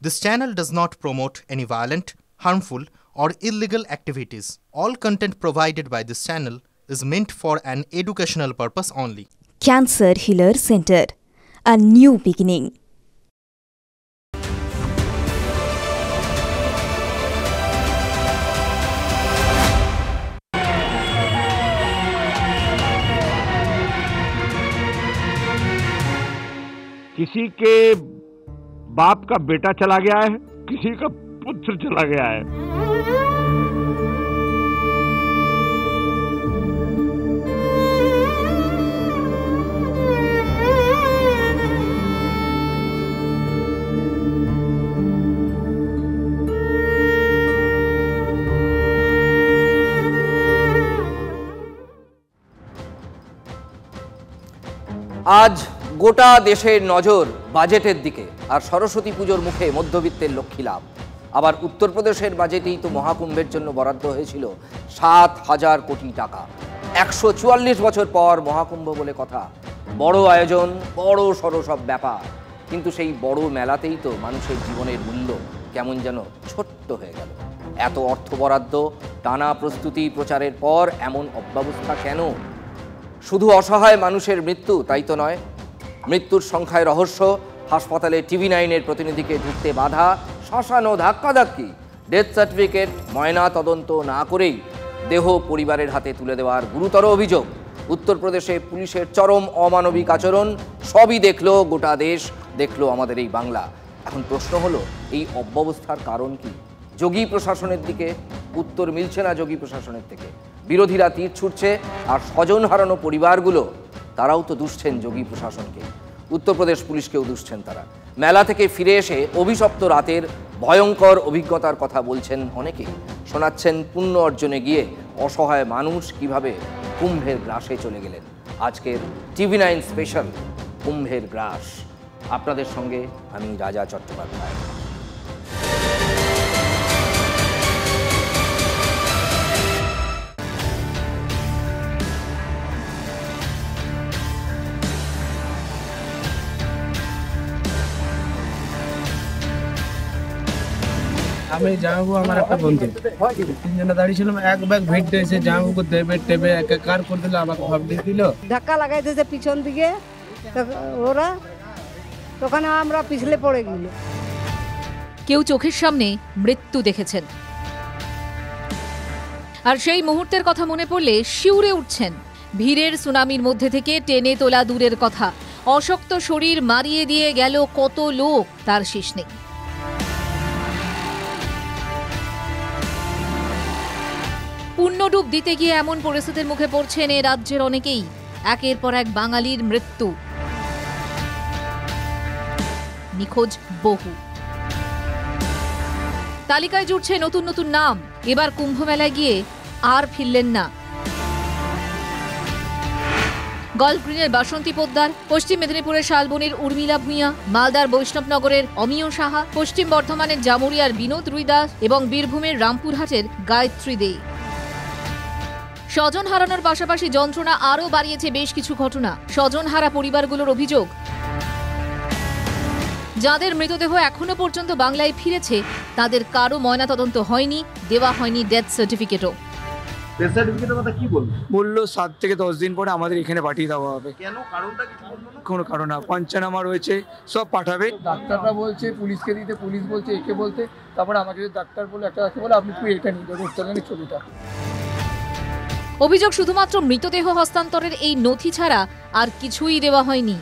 This channel does not promote any violent, harmful, or illegal activities. All content provided by this channel is meant for an educational purpose only. Cancer Healer Center, a new beginning. किसी के बाप का बेटा चला गया है, किसी का पुत्र चला गया है। आज গোটা দেশের নজর বাজেটের দিকে, আর সরস্বতী পুজোর মুখে মধ্যবিত্তের লক্ষ্মী লাভ। আবার উত্তরপ্রদেশের বাজেটেই তো মহাকুম্ভের জন্য বরাদ্দ হয়েছিল ৭,০০০ কোটি টাকা। ১৪৪ বছর পর মহাকুম্ভ বলে কথা, বড় আয়োজন, বড় সড়ো সব ব্যাপার, কিন্তু সেই বড় মেলাতেই তো মানুষের জীবনের মূল্য কেমন যেন ছোট্ট হয়ে গেল। এত অর্থ বরাদ্দ, টানা প্রস্তুতি প্রচারের পর এমন অব্যবস্থা কেন? শুধু অসহায় মানুষের মৃত্যু তাই তো নয়, মৃত্যুর সংখ্যায় রহস্য, হাসপাতালে TV9-এর প্রতিনিধিকে ঢুকতে বাধা, শ্মশান ও ধাক্কাধাক্কি, ডেথ সার্টিফিকেট ময়না তদন্ত না করেই দেহ পরিবারের হাতে তুলে দেওয়ার গুরুতর অভিযোগ। উত্তরপ্রদেশে পুলিশের চরম অমানবিক আচরণ, সবই দেখলো গোটা দেশ, দেখলো আমাদের এই বাংলা। এখন প্রশ্ন হলো, এই অব্যবস্থার কারণ কি? যোগী প্রশাসনের দিকে উত্তর মিলছে না যোগী প্রশাসনের থেকে। বিরোধীরা তীর ছুটছে, আর স্বজন হারানো পরিবারগুলো তারাও তো দুষছেন যোগী প্রশাসনকে। উত্তরপ্রদেশ পুলিশকেও দুষছেন তারা। মেলা থেকে ফিরে এসে অভিশপ্ত রাতের ভয়ঙ্কর অভিজ্ঞতার কথা বলছেন অনেকেই, শোনাচ্ছেন পুণ্য অর্জনে গিয়ে অসহায় মানুষ কিভাবে কুম্ভের গ্রাসে চলে গেলেন। আজকের TV9 স্পেশাল কুম্ভের গ্রাস, আপনাদের সঙ্গে আমি রাজা চট্টোপাধ্যায়। আমি জামাবু, আমার একটা বন্ধু, তিনজনে দাঁড়িয়েছিলাম, এক ব্যাগ ভিড় দিয়েছে, জামাবুকে দেবে টেবে একাকার করে দিল, আমাকে ভাব দিয়ে দিল, ধাক্কা লাগাই দিয়েছে পিছন দিকে, ওরা ওখানে আমরা পিছলে পড়ে গেল। কেউ চোখের সামনে মৃত্যু দেখেছেন, আর সেই মুহূর্তের কথা মনে পড়লে শিউরে উঠছেন। ভিড়ের সুনামির মধ্যে থেকে টেনে তোলা দূরের কথা, অশক্ত শরীর মারিয়ে দিয়ে গেল কত লোক, তার শেষ নেই। পুণ্যডুব দিতে গিয়ে এমন পরিস্থিতির মুখে পড়ছেন এ রাজ্যের অনেকেই। একের পর এক বাঙালির মৃত্যু, নিখোঁজ বহু। তালিকায় জুড়ছে নতুন নতুন নাম। এবার কুম্ভ মেলায় গিয়ে আর ফিরলেন না। গল্ফ গ্রিনের বাসন্তী পোদ্দার, পশ্চিম মেদিনীপুরের শালবনির উর্মিলা ভূঁইয়া, মালদার বৈষ্ণবনগরের অমিয় সাহা, পশ্চিম বর্ধমানের জামুরিয়ার বিনোদ রুইদাস এবং বীরভূমের রামপুরহাটের গায়ত্রী দে। স্বজন হারানোর পাশাপাশি যন্ত্রণা আরও বাড়িয়েছে বেশ কিছু ঘটনা। স্বজন হারা পরিবারগুলোর অভিযোগ, যাদের মৃতদেহ এখনো পর্যন্ত বাংলায় ফিরেছে তাদের কারো ময়নাতদন্ত হয়নি, দেওয়া হয়নি ডেথ সার্টিফিকেটও। ডেথ সার্টিফিকেটের কথা কি বলবো? বললো 7 থেকে 10 দিন পরে আমাদের এখানে পাঠিয়ে দেওয়া হবে। কেন, কারণটা কিছু বললো না? কোনো কারণ না, পঞ্চনামা রয়েছে, সব পাঠাবে। ডাক্তাররা বলছে পুলিশকে দিতে, পুলিশ বলছে একে বলতে, তারপরে আমাকে ডাক্তার বলে একটা ডাক্তার বলে আপনি তুই এটা নিয়ে যাবেন ছবিটা। অভিযোগ শুধুমাত্র মৃতদেহ হস্তান্তরের এই নথি ছাড়া আর কিছুই দেওয়া হয়নি।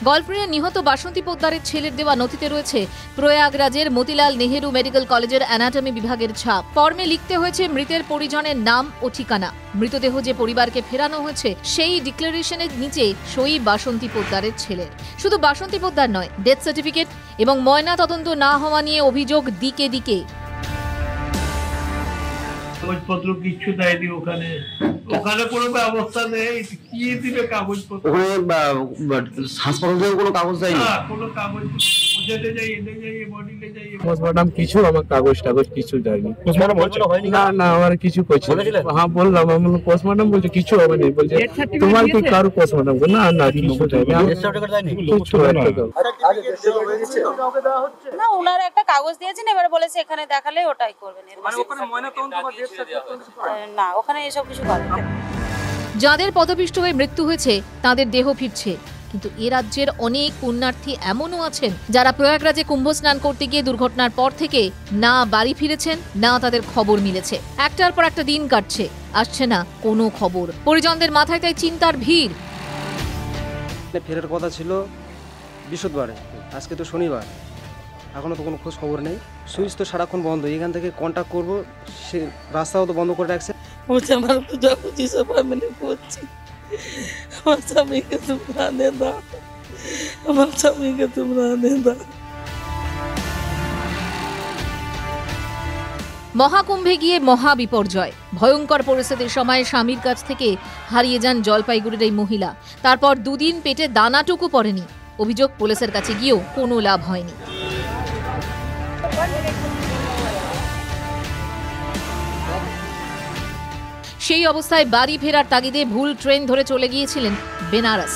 গল্ফগ্রিনে নিহত বাসন্তী পোদ্দারের ছেলের দেওয়া নথিতে রয়েছে প্রয়াগরাজের মতিলাল নেহেরু মেডিকেল কলেজের অ্যানাটমি বিভাগের ছাপ। ফর্মে লিখতে হয়েছে মৃতের পরিজনের নাম ও ঠিকানা। মৃতদেহ যে পরিবারকে ফেরানো হয়েছে সেই ডিক্লারেশনের নিচে সই বাসন্তী পোদ্দারের ছেলের। শুধু বাসন্তী পোদ্দার নয়, ডেথ সার্টিফিকেট এবং ময়না তদন্ত না হওয়া নিয়ে অভিযোগ দিকে দিকে। কাগজপত্র কিচ্ছু দেয়নি ওখানে, ওখানে কোনো ব্যবস্থা নেই, কি দিবে কাগজপত্র? ওখানে হাসপাতাল থেকে কোনো কাগজ দেয়নি, কোনো কাগজ পৌঁছাতে যাইয়ে ले जाइए बॉडी ले जाइए পোস্টমর্টম কিছু আমার কাগজ কিছু যায়নি পোস্টমর্টম হয়নি না আমার কিছু কইছে হ্যাঁ বললাম আমি পোস্টমর্টম বলছে কিছু হবে না বলছে তোমার কি কারো পোস্টমর্টম না না কিছু যায়নি কিছু না ওনার একটা কাগজ দিয়েছেন এবারে বলেছে এখানে দেখালে ওটাই করবেন মানে ওখানে ময়নাতদন্ত বা ডেথ সার্টিফিকেট না ওখানে এসব কিছু করে না যাদের পদপিষ্ট হয়ে মৃত্যু হয়েছে তাদের দেহ ফিরছে, কিন্তু এ রাজ্যের অনেক পুণ্যার্থী এমনও আছেন যারা প্রয়াগরাজে কুম্ভ স্নান করতে গিয়ে দুর্ঘটনার পর থেকে না বাড়ি ফিরেছেন না তাদের খবর মিলেছে। একটার পর একটা দিন কাটছে, আসছে না কোনো খবর। পরিজনদের মাথায় তাই চিন্তার ভিড়। ফেরার কথা ছিল বৃহস্পতিবারে, আজকে তো শনিবার, এখনো তো কোনো খোঁজ খবর নেই। সুইচ তো সারাক্ষণ বন্ধ, এখান থেকে কন্ট্যাক্ট করবো সে রাস্তাও তো বন্ধ করে রাখছে। मुझे हमारा पूजा सब मैंने पूछी हमारे स्वामी के तुम रहने दा हमारे स्वामी के तुम रहने दा। মহাকুম্ভে গিয়ে মহা বিপর্যয়। ভয়ঙ্কর পরিস্থিতির সময় স্বামীর কাছ থেকে হারিয়ে যান জলপাইগুড়ির এই মহিলা। তারপর দুদিন পেটে দানাটুকু পড়েনি। অভিযোগ পুলিশের কাছে গিয়েও কোনো লাভ হয়নি। সেই অবস্থায় বাড়ি ফেরার তাগিদে ভুল ট্রেন ধরে চলে গিয়েছিলেন বেনারস।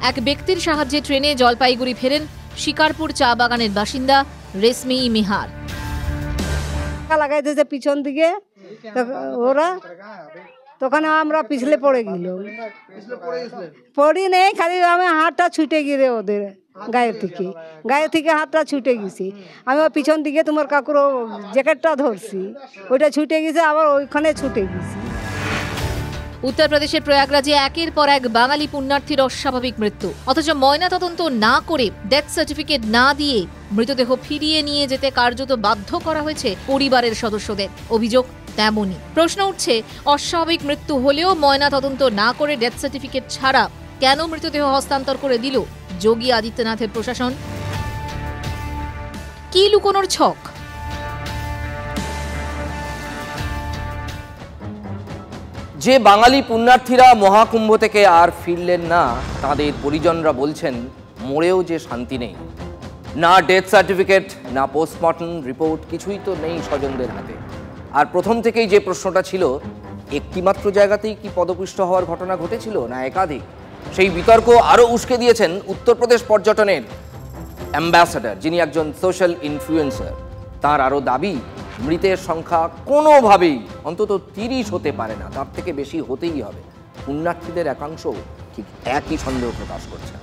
এক ব্যক্তির সাহায্যে ট্রেনে জলপাইগুড়ি ফেরেন শিকারপুর চা বাগানের বাসিন্দা রেশমি মিহার। লাগাইতেছে পিছন দিকে ওরা, তখন আমরা পিছলে পড়ে গেল। পড়ি নেই, খালি আমি হাতটা ছুটে গিয়ে ওদের গায়ে থেকে হাতটা ছুটে গেছি। আমি পিছন দিকে তোমার কাকুর জ্যাকেটটা ধরছি, ওইটা ছুটে গেছে, আবার ওইখানে ছুটে গেছি। উত্তরপ্রদেশের প্রয়াগরাজে একের পর এক বাঙালি পুণ্যার্থীর অস্বাভাবিক মৃত্যু, অথচ ময়নাতদন্ত না করে ডেথ সার্টিফিকেট না দিয়ে মৃতদেহ ফিরিয়ে নিয়ে যেতে কার্যত বাধ্য করা হয়েছে পরিবারের সদস্যদের। অভিযোগ তেমনই। প্রশ্ন উঠছে, অস্বাভাবিক মৃত্যু হলেও ময়নাতদন্ত না করে ডেথ সার্টিফিকেট ছাড়া কেন মৃতদেহ হস্তান্তর করে দিল যোগী আদিত্যনাথের প্রশাসন? কি লুকোনোর ছক? যে বাঙালি পুণ্যার্থীরা মহাকুম্ভ থেকে আর ফিরলেন না, তাদের পরিজনরা বলছেন মরেও যে শান্তি নেই। না ডেথ সার্টিফিকেট, না পোস্টমর্টম রিপোর্ট, কিছুই তো নেই স্বজনদের হাতে। আর প্রথম থেকেই যে প্রশ্নটা ছিল, একটিমাত্র জায়গাতেই কি পদপিষ্ট হওয়ার ঘটনা ঘটেছিল না একাধিক, সেই বিতর্ক আরও উস্কে দিয়েছেন উত্তরপ্রদেশ পর্যটনের অ্যাম্বাসাডার, যিনি একজন সোশ্যাল ইনফ্লুয়েন্সার। তার আরও দাবি, মৃতের সংখ্যা কোনোভাবেই অন্তত 30 হতে পারে না, তার থেকে বেশি হতেই হবে। পুণ্যার্থীদের একাংশ ঠিক একই সন্দেহ প্রকাশ করছে।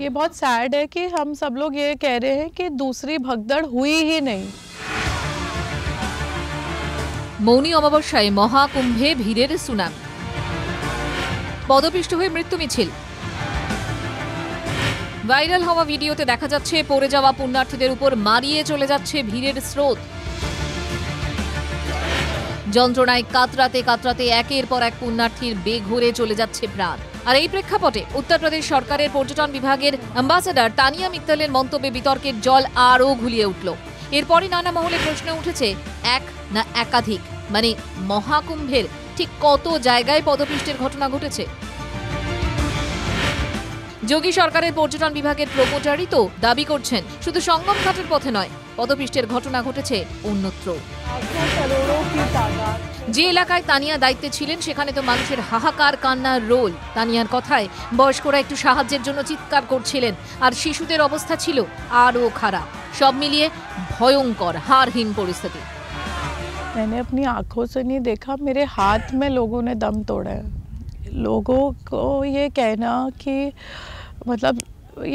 ये बहुत सैड है कि हम सब लोग ये कह रहे हैं कि दूसरी भगदड़ हुई ही नहीं। মৌনী অমাবস্যায় মহাকুম্ভে ভিড়ের সুনামি, পদপিষ্ট হয়ে মৃত্যু মিছিল। ভাইরাল হওয়া ভিডিওতে দেখা যাচ্ছে পড়ে যাওয়া পুণ্যার্থীদের উপর মারিয়ে চলে যাচ্ছে ভিড়ের স্রোত। যন্ত্রণায় কাতরাতে কাতরাতে একের পর এক পুণ্যার্থীর বেঘোরে চলে যাচ্ছে প্রাণ। আর এই প্রেক্ষাপটে উত্তরপ্রদেশ সরকারের পর্যটন বিভাগের অ্যাম্বাসাডার তানিয়া মিত্তলের মন্তব্যে বিতর্কের জল আরও ঘুলিয়ে উঠল। এরপরই নানা মহলে প্রশ্ন উঠেছে, এক না একাধিক, মানে মহাকুম্ভের ঠিক কত জায়গায় পদপিষ্টের ঘটনা ঘটেছে? যোগী সরকারের পর্যটন বিভাগের প্রমোটারই তো দাবি করছেন শুধু সঙ্গম ঘাটের পথে নয়, পদপিষ্টের ঘটনা ঘটেছে অন্যত্র। যে এলাকায় তানিয়া দায়িত্বে ছিলেন সেখানে তো মানুষের হাহাকার কান্নার রোল। তানিয়ার কথায় বয়স্করা একটু সাহায্যের জন্য চিৎকার করছিলেন, আর শিশুদের অবস্থা ছিল আরও খারাপ। সব মিলিয়ে ভয়ঙ্কর হারহীন পরিস্থিতি। मैंने अपनी आंखों से नहीं देखा, मेरे हाथ में लोगों ने दम तोड़ा है। लोगों को ये कहना कि मतलब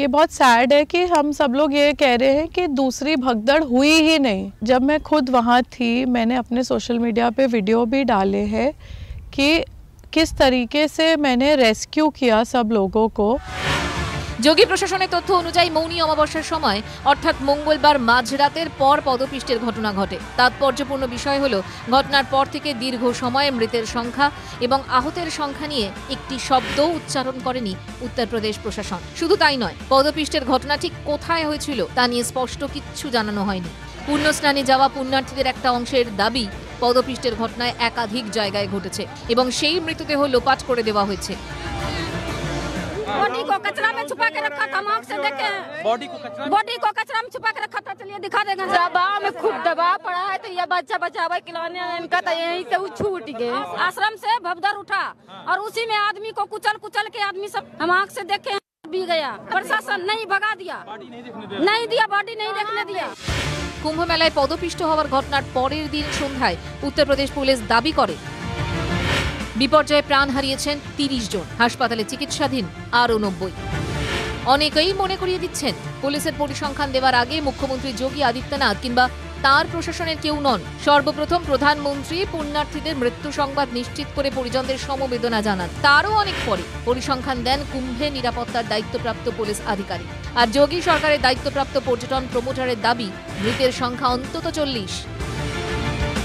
ये बहुत सैड है कि हम सब लोग ये कह रहे हैं कि दूसरी भगदड़ हुई ही नहीं। जब मैं खुद वहाँ थी, मैंने अपने सोशल मीडिया पे वीडियो भी डाले हैं कि किस तरीके से मैंने रेस्क्यू किया सब लोगों को। যোগী প্রশাসনের তথ্য অনুযায়ী মৌনী অমাবস্যার সময় অর্থাৎ মঙ্গলবার মাঝরাতের পর পদপিষ্টের ঘটনা ঘটে। তাৎপর্যপূর্ণ বিষয় হলো, ঘটনার পর থেকে দীর্ঘ সময় মৃতের সংখ্যা এবং আহতের সংখ্যা নিয়ে একটি শব্দও উচ্চারণ করেনি উত্তরপ্রদেশ প্রশাসন। শুধু তাই নয়, পদপিষ্টের ঘটনা ঠিক কোথায় হয়েছিল তা নিয়ে স্পষ্ট কিচ্ছু জানানো হয়নি। পুণ্যস্নানে যাওয়া পুণ্যার্থীদের একটা অংশের দাবি, পদপিষ্টের ঘটনায় একাধিক জায়গায় ঘটেছে এবং সেই মৃতদেহ লোপাট করে দেওয়া হয়েছে। बॉडी को कचरा में छुपा के रखा था, हम आँख से देखे हैं। बॉडी को कचरा में छुपा के रखा था। चलिए दिखा देंगे। दबाव में खूब दबाव पड़ा है, तो ये बच्चा बचावा खिलौने इनका तो यहीं से छूट गए। आश्रम से भवदर उठा और उसी में आदमी को कुचल के आदमी सब हम आँख से देखे भी गया। प्रशासन नहीं भगा दिया, नहीं दिया, बॉडी नहीं देखने दिया। কুম্ভ মেলায় পদপিষ্ট হওয়ার ঘটনার পরের দিন সন্ধ্যায় উত্তরপ্রদেশ পুলিশ দাবি করে বিপর্যয়ে প্রাণ হারিয়েছেন ৩০ জন, হাসপাতালে চিকিৎসাধীন আরও ৯০। অনেকেই মনে করিয়ে দিচ্ছেন পুলিশের পরিসংখ্যান দেওয়ার আগে মুখ্যমন্ত্রী যোগী আদিত্যনাথ কিংবা তার প্রশাসনের কেউ নন। সর্বপ্রথম প্রধানমন্ত্রী পুণ্যার্থীদের মৃত্যু সংবাদ নিশ্চিত করে পরিজনদের সমবেদনা জানান। তারও অনেক পরে পরিসংখ্যান দেন কুম্ভে নিরাপত্তার দায়িত্বপ্রাপ্ত পুলিশ আধিকারিক। আর যোগী সরকারের দায়িত্বপ্রাপ্ত পর্যটন প্রমোটারের দাবি মৃতের সংখ্যা অন্তত ৪০।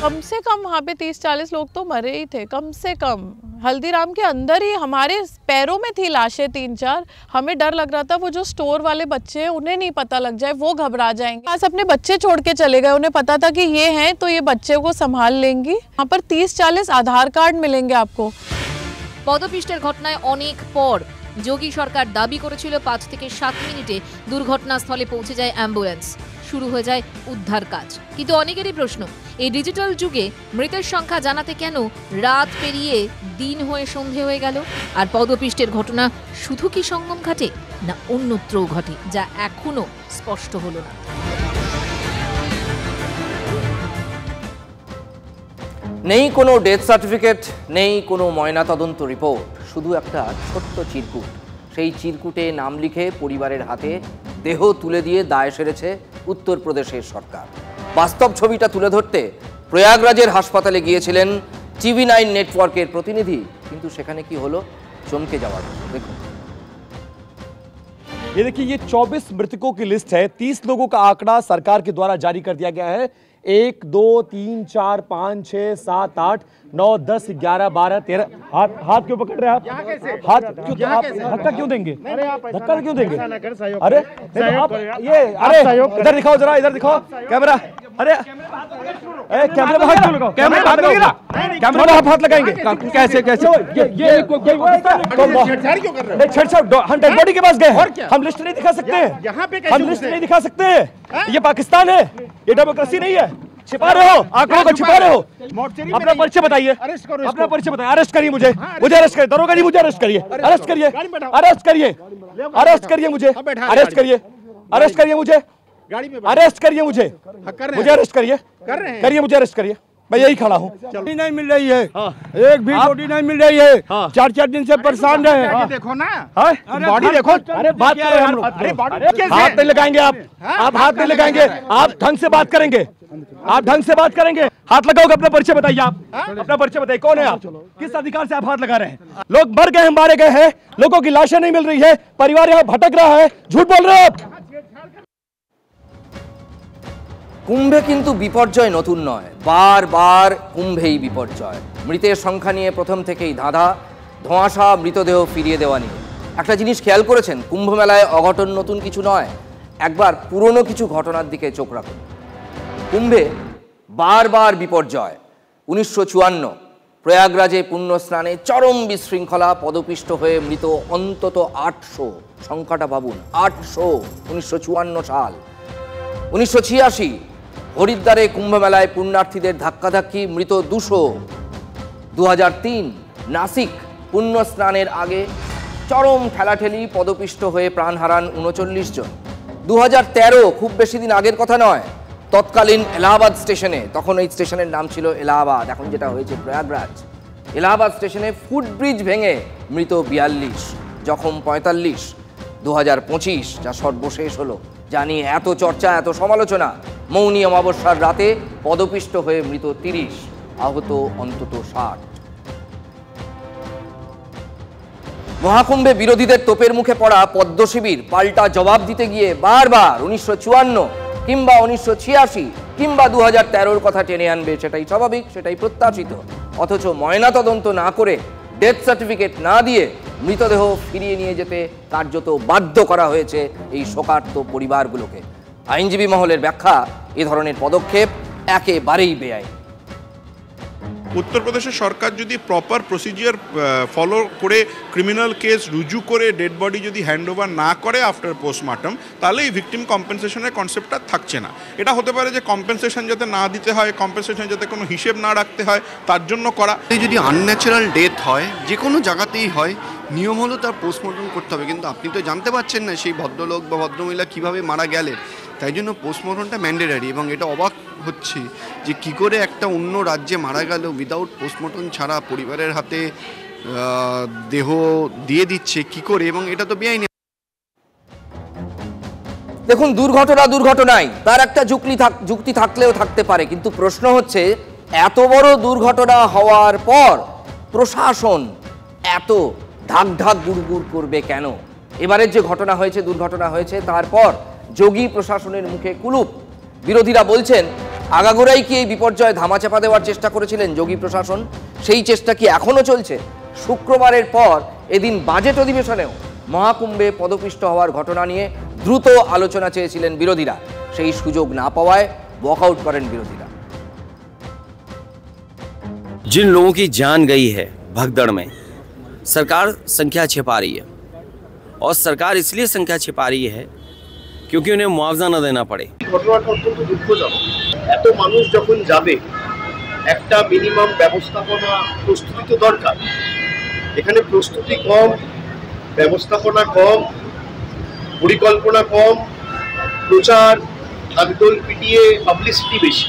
कम से कम वहाँ पे 30-40 लोग तो मरे ही थे, कम से कम। हल्दीराम के अंदर ही हमारे पैरों में थी लाशें 3-4। हमें डर लग रहा था वो जो स्टोर वाले बच्चे हैं उन्हें नहीं पता लग जाए, वो घबरा जाएंगे। आज अपने बच्चे छोड़ के चले गए, उन्हें पता था कि ये हैं तो ये बच्चे को संभाल लेंगी। यहाँ पर 30-40 आधार कार्ड मिलेंगे आपको। পদপিষ্টের ঘটনায় অনেক পর যোগী সরকার দাবি করেছিল ৫ থেকে ৭ মিনিটে দুর্ঘটনাস্থলে পৌঁছে যায় অ্যাম্বুলেন্স, শুরু হয়ে যায় উদ্ধার কাজ। কিন্তু অনেকেরই প্রশ্ন, এই ডিজিটাল যুগে মৃতের সংখ্যা জানাতে কেন রাত পেরিয়ে দিন হয়ে সন্ধে হয়ে গেল? আর পদপিষ্টের ঘটনা শুধু কি সঙ্গম ঘাটে না অন্যত্রও ঘটে, যা এখনো স্পষ্ট হলো না। নেই কোনো ডেথ সার্টিফিকেট, নেই কোনো ময়নাতদন্ত রিপোর্ট, শুধু একটা ছোট্ট চিরকুট। সেই চিরকুটে নাম লিখে পরিবারের হাতে দেহ তুলে দিয়ে দায় সেরেছে উত্তরপ্রদেশের সরকার। বাস্তব ছবিটা তুলে ধরতে প্রয়াগরাজের হাসপাতালে গিয়েছিলেন TV9 নেটওয়ার্কের প্রতিনিধি, কিন্তু সেখানে কি হলো চমকে যাওয়ার মতো। দেখুন, ये देखिए, ये 24 मृतकों की लिस्ट है। 30 लोगों का आंकड़ा सरकार के द्वारा जारी कर दिया गया है। 1 2 3 4 5 6 7 8 9 10 11 12 13। हाथ क्यों पकड़ रहे हैं आप? हाथ क्यों? आप धक्का क्यों देंगे? धक्का क्यों देंगे? अरे आप ये, अरे इधर दिखाओ जरा, इधर दिखाओ कैमरा। अरे कैमरे में हाथ क्यों लगाओ? कैमरे में हाथ लगाओ, कैमरे में हाथ लगाएंगे कैसे? कैसे ये छेड़छाड़? हम डेड बॉडी के पास गए हैं, हम लिस्ट नहीं दिखा सकते हैं, हम लिस्ट नहीं दिखा सकते हैं। ये पाकिस्तान है, ये डेमोक्रेसी नहीं है। छिपा रहे हो, आंकड़ों को छिपा रहे हो। अपना परिचय बताइए, अपना परिचय बताइए। अरेस्ट करिए मुझे, मुझे अरेस्ट करिए। दरोगा जी मुझे अरेस्ट करिए, अरेस्ट करिए, अरेस्ट करिए, अरेस्ट करिए मुझे, अरेस्ट करिए, अरेस्ट करिए मुझे, अरेस्ट करिए मुझे, मुझे अरेस्ट करिए, करिए मुझे अरेस्ट करिए। मैं यही खड़ा हूँ। नहीं मिल रही है, एक भी बॉडी नहीं मिल रही है। 4-4 दिन से परेशान रहे। देखो ना, बॉडी देखो। अरे बात करें हम लोग, हाथ नहीं लगाएंगे आप हाथ नहीं लगाएंगे। आप ढंग से बात करेंगे, आप ढंग से बात करेंगे। हाथ लगाओगे, अपना परिचय बताइए। आप अपना परिचय बताइए, कौन है आप? किस अधिकार से आप हाथ लगा रहे हैं? लोग मर गए, मारे गए हैं, लोगों की लाशें नहीं मिल रही है, परिवार यहाँ भटक रहा है, झूठ बोल रहे हो आप। কুম্ভে কিন্তু বিপর্যয় নতুন নয়, বারবার কুম্ভেই বিপর্যয়। মৃতের সংখ্যা নিয়ে প্রথম থেকেই ধাঁধা, ধোঁয়াশা, মৃতদেহ ফিরিয়ে দেওয়া নিয়ে। একটা জিনিস খেয়াল করেছেন, কুম্ভ মেলায় অঘটন নতুন কিছু নয়, একবার পুরনো কিছু ঘটনার দিকে চোখ রাখুন। কুম্ভে বারবার বিপর্যয়। 1954 প্রয়াগরাজে পুণ্য স্নানে চরম বিশৃঙ্খলা, পদপিষ্ট হয়ে মৃত অন্তত 800। সংখ্যাটা ভাবুন, 800। 1954 সাল। 1986 হরিদ্বারে কুম্ভ মেলায় পুণ্যার্থীদের ধাক্কাধাক্কি, মৃত 200। 2003 নাসিক পুণ্য স্নানের আগে চরম ঠেলাঠেলি, পদপিষ্ট হয়ে প্রাণ হারান 39 জন। 2013 খুব বেশি দিন আগের কথা নয়, তৎকালীন এলাহাবাদ স্টেশনে, তখন এই স্টেশনের নাম ছিল এলাহাবাদ, এখন যেটা হয়েছে প্রয়াগরাজ, এলাহাবাদ স্টেশনে ফুটব্রিজ ভেঙে মৃত 42, জখম 45। 2025 যা সর্বশেষ হলো, জানি এত চর্চা, এত সমালোচনা, মৌনী অমাবস্যার রাতে পদপিষ্ট হয়ে মৃত 30, আহত অন্তত 60। মহাকুম্ভে বিরোধীদের তোপের মুখে পড়া পদ্ম শিবির পাল্টা জবাব দিতে গিয়ে বারবার 1954 কিংবা 1986 কিংবা 2013 কথা টেনে আনবে, সেটাই স্বাভাবিক, সেটাই প্রত্যাশিত। অথচ ময়নাতদন্ত না করে, ডেথ সার্টিফিকেট না দিয়ে মৃতদেহ ফিরিয়ে নিয়ে যেতে কার্যত বাধ্য করা হয়েছে এই শোকার্ত পরিবারগুলোকে। আইনজীবী মহলের ব্যাখ্যা, এ ধরনের পদক্ষেপ একেবারেই বেআইনি। উত্তরপ্রদেশের সরকার যদি প্রপার প্রসিজিওর ফলো করে ক্রিমিনাল কেস রুজু করে ডেড বডি যদি হ্যান্ড ওভার না করে আফটার পোস্টমর্টম, তাহলে এই ভিকটিম কম্পেনসেশনের কনসেপ্টটা থাকছে না। এটা হতে পারে যে কম্পেনসেশন যাতে না দিতে হয়, কম্পেনসেশন যাতে কোনো হিসেব না রাখতে হয়, তার জন্য করা। যদি আনন্যাচারাল ডেথ হয়, যে কোনো জায়গাতেই হয়, নিয়ম হলো তার পোস্টমর্টম করতে হবে। কিন্তু আপনি তো জানতে পারছেন না সেই ভদ্রলোক বা ভদ্রমহিলা কীভাবে মারা গেলেন, তাই জন্য পোস্টমর্টমটা ম্যান্ডেটারি। এবং এটা অবাক হচ্ছে যে কী করে একটা অন্য রাজ্যে মারা গেল উইদাউট পোস্টমর্টম ছাড়া পরিবারের হাতে দেহ দিয়ে দিচ্ছে কী করে, এবং এটা তো বেআইনি। দেখুন, দুর্ঘটনাই তার একটা যুক্তি থাকলেও থাকতে পারে, কিন্তু প্রশ্ন হচ্ছে এত বড় দুর্ঘটনা হওয়ার পর প্রশাসন এত ঢাক গুড়গুড় করবে কেন? এবারের যে দুর্ঘটনা হয়েছে তারপর যোগী প্রশাসনের মুখে কুলুপ। বিরোধীরা বলছেন আগাগোড়াই কি এই বিপর্যয় ধামাচাপা দেওয়ার চেষ্টা করেছিলেন যোগী প্রশাসন? সেই চেষ্টা কি এখনো চলছে? শুক্রবারের পর এদিন বাজেট অধিবেশনেও মহাকুম্ভে পদপিষ্ট হওয়ার ঘটনা নিয়ে দ্রুত আলোচনা চেয়েছিলেন বিরোধীরা। সেই সুযোগ না পাওয়ায় ওয়াকআউট করেন বিরোধীরা। जिन लोगों की जान गई है भगदड़ में, सरकार संख्या छिपा रही है, और सरकार इसलिए संख्या छिपा रही है क्योंकि उन्हें मुआवजा न देना पड़े। ঘটনাটা অত্যন্ত দুঃখজনক। এত মানুষ যখন যাবে, একটা মিনিমাম ব্যবস্থাপনা প্রস্তুতি তো দরকার। এখানে প্রস্তুতি কম, ব্যবস্থাপনা কম, পরিকল্পনা কম, প্রচার ঢাকঢোল পিটিয়ে পাবলিসিটি বেশি।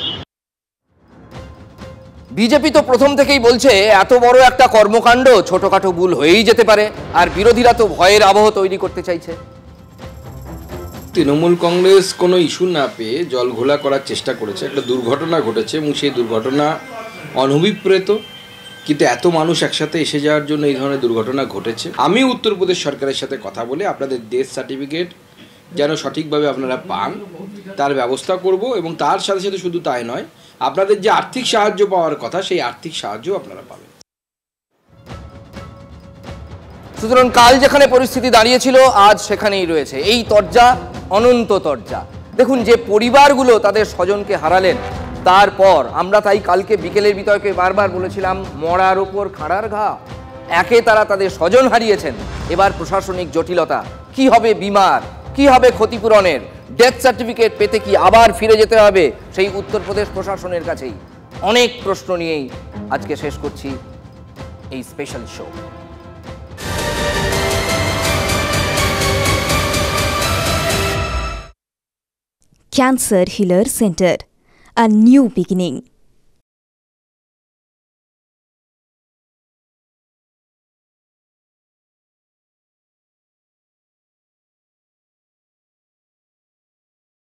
বিজেপি তো প্রথম থেকেই বলছে এত বড় একটা কর্মকাণ্ড ছোটখাটো ভুল হয়েই যেতে পারে, আর বিরোধীরা তো ভয়ের আবহ তৈরি করতে চাইছে। তৃণমূল কংগ্রেস কোনো ইস্যু না পেয়ে জল ঘোলা করার চেষ্টা করেছে। একটা দুর্ঘটনা ঘটেছে এবং সেই দুর্ঘটনা অনভিপ্রেত, কিন্তু এত মানুষ একসাথে এসে যাওয়ার জন্য এই ধরনের দুর্ঘটনা ঘটেছে। আমি উত্তরপ্রদেশ সরকারের সাথে কথা বলে আপনাদের ডেথ সার্টিফিকেট যেন সঠিকভাবে আপনারা পান তার ব্যবস্থা করব, এবং তার সাথে সাথে শুধু তাই নয়, আপনাদের যে আর্থিক সাহায্য পাওয়ার কথা সেই আর্থিক সাহায্য আপনারা পাবেন। সুতরাং কাল যেখানে পরিস্থিতি দাঁড়িয়েছিল আজ সেখানেই রয়েছে। এই তরজা অনন্ত তরজা। দেখুন, যে পরিবারগুলো তাদের স্বজনকে হারালেন, তারপর আমরা তাই কালকে বিকেলের বিতর্কে বারবার বলেছিলাম মরার ওপর খাড়ার ঘা। একে তারা তাদের স্বজন হারিয়েছেন, এবার প্রশাসনিক জটিলতা। কি হবে বিমার, কি হবে ক্ষতিপূরণের, ডেথ সার্টিফিকেট পেতে কি আবার ফিরে যেতে হবে সেই উত্তরপ্রদেশ প্রশাসনের কাছেই? অনেক প্রশ্ন নিয়েই আজকে শেষ করছি এই special show. Cancer Healer Center, a new beginning.